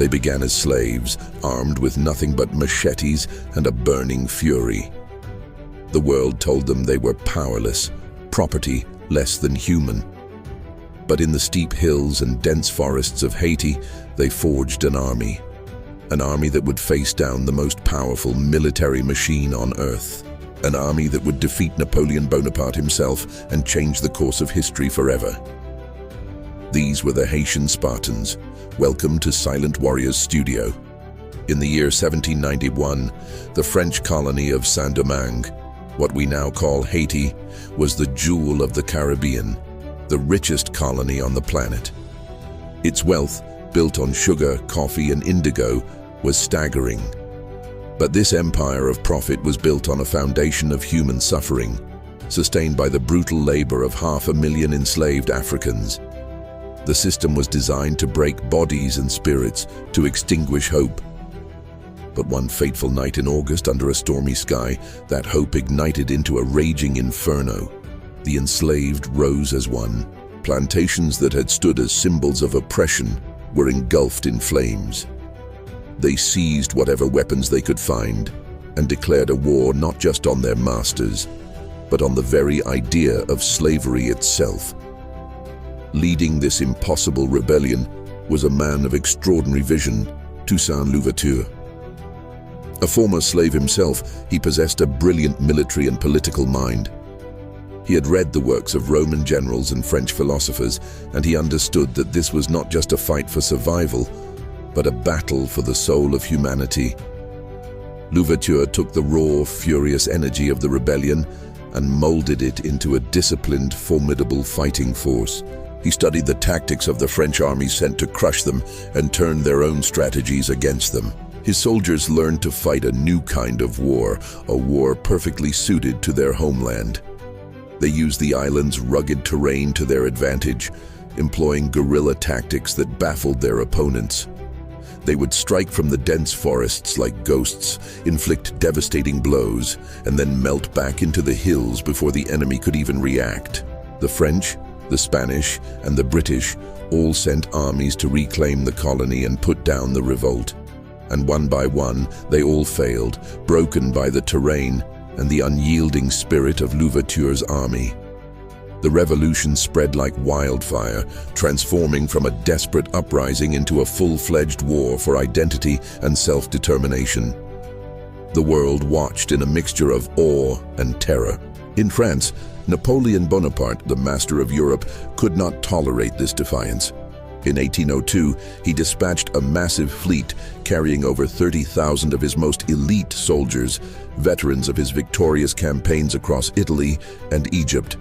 They began as slaves, armed with nothing but machetes and a burning fury. The world told them they were powerless, property less than human. But in the steep hills and dense forests of Haiti, they forged an army that would face down the most powerful military machine on earth. An army that would defeat Napoleon Bonaparte himself and change the course of history forever. These were the Haitian Spartans. Welcome to Silent Warriors Studio. In the year 1791, the French colony of Saint-Domingue, what we now call Haiti, was the jewel of the Caribbean, the richest colony on the planet. Its wealth, built on sugar, coffee, and indigo, was staggering. But this empire of profit was built on a foundation of human suffering, sustained by the brutal labor of 500,000 enslaved Africans. The system was designed to break bodies and spirits, to extinguish hope. But one fateful night in August, under a stormy sky, that hope ignited into a raging inferno. The enslaved rose as one. Plantations that had stood as symbols of oppression were engulfed in flames. They seized whatever weapons they could find and declared a war not just on their masters, but on the very idea of slavery itself. Leading this impossible rebellion was a man of extraordinary vision, Toussaint Louverture. A former slave himself, he possessed a brilliant military and political mind. He had read the works of Roman generals and French philosophers, and he understood that this was not just a fight for survival, but a battle for the soul of humanity. Louverture took the raw, furious energy of the rebellion and molded it into a disciplined, formidable fighting force. He studied the tactics of the French army sent to crush them and turned their own strategies against them. His soldiers learned to fight a new kind of war, a war perfectly suited to their homeland. They used the island's rugged terrain to their advantage, employing guerrilla tactics that baffled their opponents. They would strike from the dense forests like ghosts, inflict devastating blows, and then melt back into the hills before the enemy could even react. The French, the Spanish, and the British all sent armies to reclaim the colony and put down the revolt. And one by one, they all failed, broken by the terrain and the unyielding spirit of Louverture's army. The revolution spread like wildfire, transforming from a desperate uprising into a full-fledged war for identity and self-determination. The world watched in a mixture of awe and terror. In France, Napoleon Bonaparte, the master of Europe, could not tolerate this defiance. In 1802, he dispatched a massive fleet carrying over 30,000 of his most elite soldiers, veterans of his victorious campaigns across Italy and Egypt.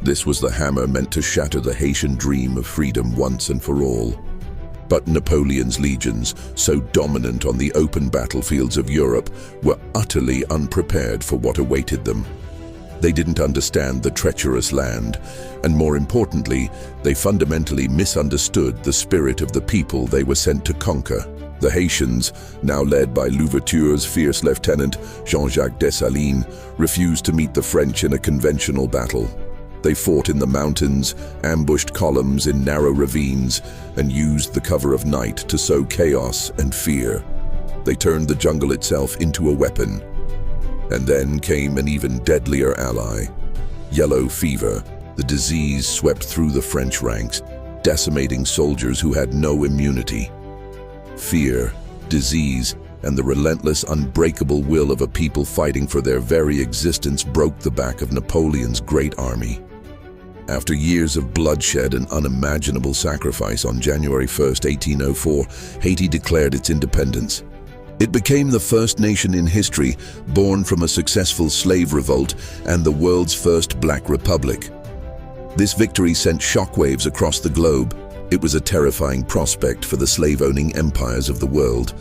This was the hammer meant to shatter the Haitian dream of freedom once and for all. But Napoleon's legions, so dominant on the open battlefields of Europe, were utterly unprepared for what awaited them. They didn't understand the treacherous land, and more importantly, they fundamentally misunderstood the spirit of the people they were sent to conquer. The Haitians, now led by Louverture's fierce lieutenant, Jean-Jacques Dessalines, refused to meet the French in a conventional battle. They fought in the mountains, ambushed columns in narrow ravines, and used the cover of night to sow chaos and fear. They turned the jungle itself into a weapon. And then came an even deadlier ally. Yellow fever. The disease swept through the French ranks, decimating soldiers who had no immunity. Fear, disease, and the relentless, unbreakable will of a people fighting for their very existence broke the back of Napoleon's great army. After years of bloodshed and unimaginable sacrifice, on January 1st, 1804, Haiti declared its independence. It became the first nation in history born from a successful slave revolt and the world's first black republic. This victory sent shockwaves across the globe. It was a terrifying prospect for the slave-owning empires of the world,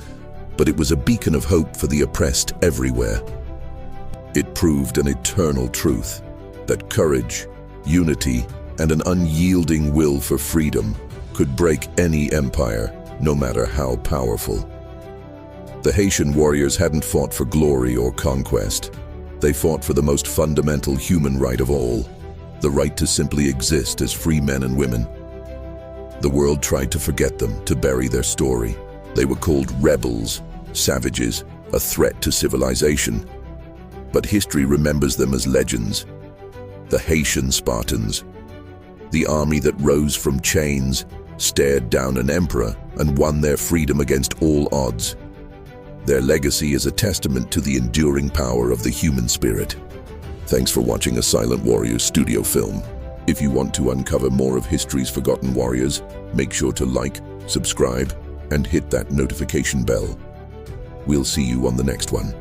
but it was a beacon of hope for the oppressed everywhere. It proved an eternal truth, that courage, unity, and an unyielding will for freedom could break any empire, no matter how powerful. The Haitian warriors hadn't fought for glory or conquest. They fought for the most fundamental human right of all, the right to simply exist as free men and women. The world tried to forget them, to bury their story. They were called rebels, savages, a threat to civilization. But history remembers them as legends. The Haitian Spartans, the army that rose from chains, stared down an emperor, and won their freedom against all odds. Their legacy is a testament to the enduring power of the human spirit. Thanks for watching a Silent Warriors studio film. If you want to uncover more of history's forgotten warriors, make sure to like, subscribe, and hit that notification bell. We'll see you on the next one.